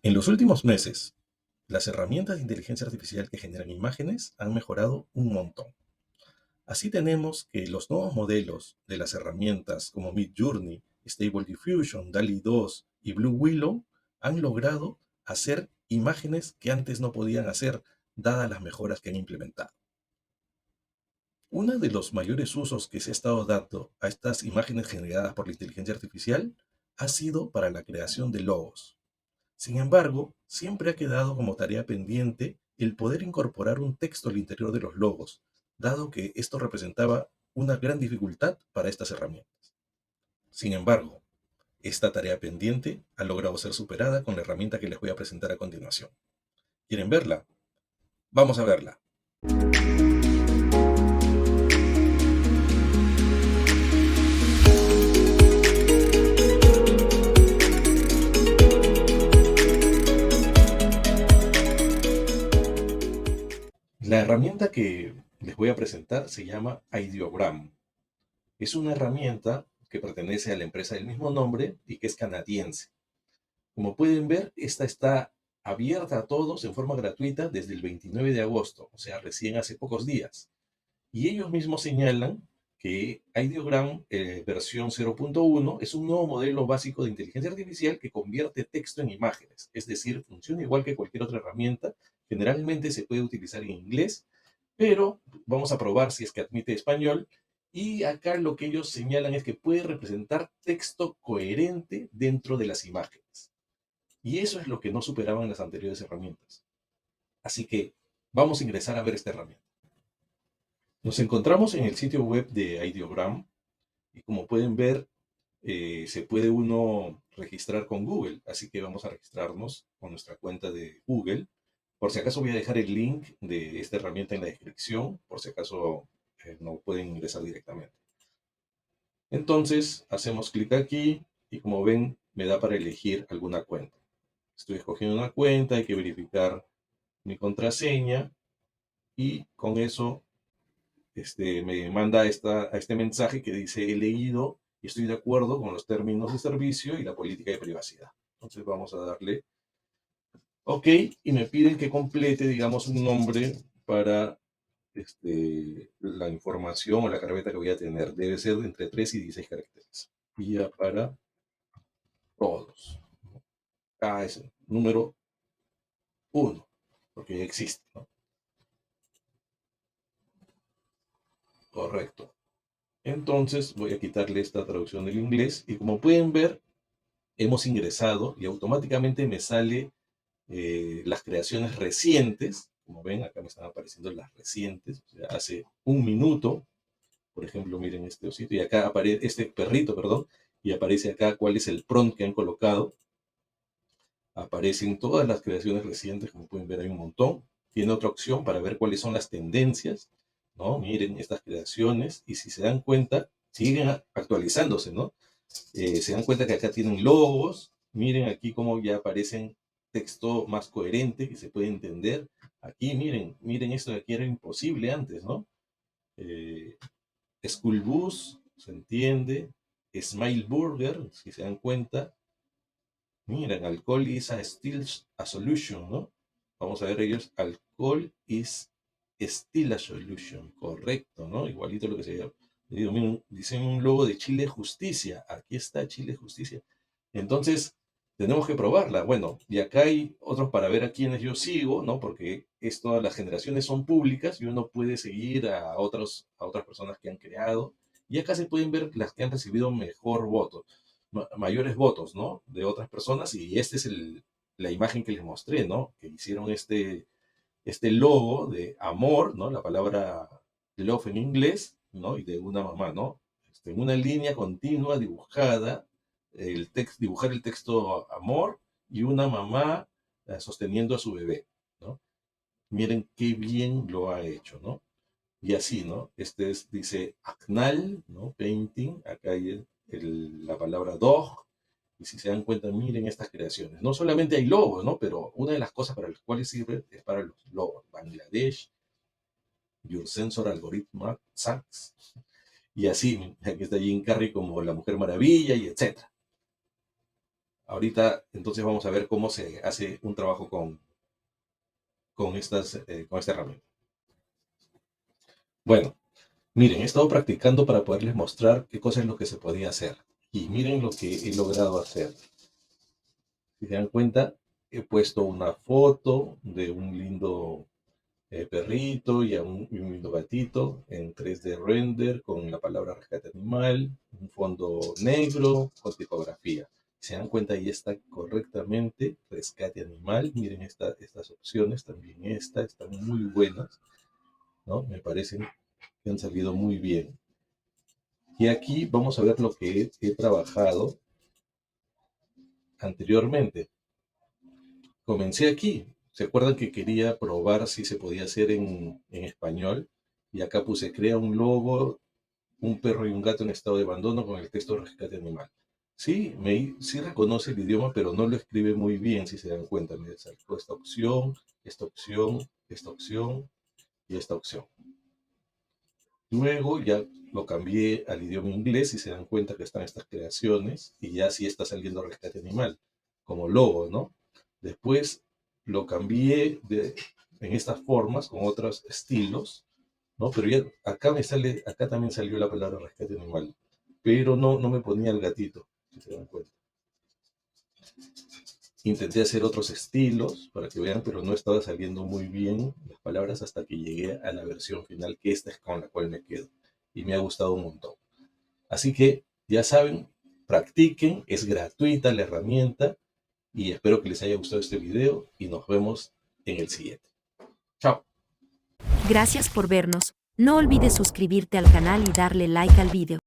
En los últimos meses, las herramientas de inteligencia artificial que generan imágenes han mejorado un montón. Así tenemos que los nuevos modelos de las herramientas como Midjourney, Stable Diffusion, DALL-E 2 y Blue Willow han logrado hacer imágenes que antes no podían hacer, dadas las mejoras que han implementado. Uno de los mayores usos que se ha estado dando a estas imágenes generadas por la inteligencia artificial ha sido para la creación de logos. Sin embargo, siempre ha quedado como tarea pendiente el poder incorporar un texto al interior de los logos, dado que esto representaba una gran dificultad para estas herramientas. Sin embargo, esta tarea pendiente ha logrado ser superada con la herramienta que les voy a presentar a continuación. ¿Quieren verla? Vamos a verla. La herramienta que les voy a presentar se llama Ideogram. Es una herramienta que pertenece a la empresa del mismo nombre y que es canadiense. Como pueden ver, esta está abierta a todos en forma gratuita desde el 29 de agosto, o sea, recién hace pocos días. Y ellos mismos señalan que Ideogram versión 0.1 es un nuevo modelo básico de inteligencia artificial que convierte texto en imágenes, es decir, funciona igual que cualquier otra herramienta. Generalmente se puede utilizar en inglés, pero vamos a probar si es que admite español. Y acá lo que ellos señalan es que puede representar texto coherente dentro de las imágenes. Y eso es lo que no superaban las anteriores herramientas. Así que vamos a ingresar a ver esta herramienta. Nos encontramos en el sitio web de Ideogram y como pueden ver, se puede uno registrar con Google. Así que vamos a registrarnos con nuestra cuenta de Google. Por si acaso voy a dejar el link de esta herramienta en la descripción, por si acaso no pueden ingresar directamente. Entonces, hacemos clic aquí y como ven, me da para elegir alguna cuenta. Estoy escogiendo una cuenta, hay que verificar mi contraseña y con eso me manda a este mensaje que dice he leído y estoy de acuerdo con los términos de servicio y la política de privacidad. Entonces vamos a darle OK y me piden que complete, digamos, un nombre para la información o la carpeta que voy a tener. Debe ser de entre 3 y 16 caracteres. Y ya para todos. Ah, es el número 1, porque ya existe, ¿no? Correcto. Entonces voy a quitarle esta traducción del inglés y como pueden ver, hemos ingresado y automáticamente me sale las creaciones recientes. Como ven, acá me están apareciendo las recientes, o sea, hace un minuto. Por ejemplo, miren este osito y acá aparece este perrito, perdón, y aparece acá cuál es el prompt que han colocado. Aparecen todas las creaciones recientes, como pueden ver hay un montón. Tiene otra opción para ver cuáles son las tendencias, ¿no? Miren estas creaciones y si se dan cuenta, siguen actualizándose, ¿no? Se dan cuenta que acá tienen logos, miren aquí cómo ya aparecen texto más coherente que se puede entender. Aquí miren esto de aquí era imposible antes, ¿no? Eh, School Bus, se entiende. Smile Burger, si se dan cuenta. Miren, alcohol is a still a solution, ¿no? Vamos a ver ellos, alcohol is still a solution, correcto, ¿no? Igualito lo que se llama. Miren, dicen un logo de Chile Justicia, aquí está Chile Justicia. Entonces, tenemos que probarla. Bueno, y acá hay otros para ver a quienes yo sigo, ¿no? Porque todas las generaciones son públicas y uno puede seguir a otras personas que han creado. Y acá se pueden ver las que han recibido mejor voto mayores votos, ¿no? De otras personas y esta es la imagen que les mostré, ¿no? Que hicieron este logo de amor, ¿no? La palabra love en inglés, ¿no? Y de una mamá, ¿no? En una línea continua dibujada, dibujar el texto amor y una mamá sosteniendo a su bebé, ¿no? Miren qué bien lo ha hecho, ¿no? Y así, ¿no? Dice Acnal, ¿no? Painting, acá hay la palabra dog, y si se dan cuenta, miren estas creaciones. No solamente hay logos, ¿no? Pero una de las cosas para las cuales sirve es para los logos. Bangladesh, Your Sensor Algorithm Sachs, y así, aquí está Jim Carrey como la Mujer Maravilla, y etcétera. Ahorita entonces vamos a ver cómo se hace un trabajo con esta herramienta. Bueno, miren, he estado practicando para poderles mostrar qué cosa es lo que se podía hacer. Y miren lo que he logrado hacer. Si se dan cuenta, he puesto una foto de un lindo perrito y un lindo gatito en 3D render con la palabra rescate animal, un fondo negro con tipografía. Si se dan cuenta, ahí está correctamente rescate animal. Miren estas opciones, también están muy buenas, ¿no? Me parecen que han salido muy bien. Y aquí vamos a ver lo que he trabajado anteriormente. Comencé aquí. ¿Se acuerdan que quería probar si se podía hacer en español? Y acá puse, crea un logo, un perro y un gato en estado de abandono con el texto rescate animal. Sí, sí reconoce el idioma, pero no lo escribe muy bien, si se dan cuenta. Me saltó esta opción, esta opción, esta opción y esta opción. Luego ya lo cambié al idioma inglés y se dan cuenta que están estas creaciones y ya sí está saliendo rescate animal como logo, ¿no? Después lo cambié en estas formas con otros estilos, ¿no? Pero ya acá también salió la palabra rescate animal, pero no me ponía el gatito, si se dan cuenta. Intenté hacer otros estilos para que vean, pero no estaba saliendo muy bien las palabras hasta que llegué a la versión final, que esta es con la cual me quedo. Y me ha gustado un montón. Así que ya saben, practiquen, es gratuita la herramienta y espero que les haya gustado este video y nos vemos en el siguiente. Chao. Gracias por vernos. No olvides suscribirte al canal y darle like al video.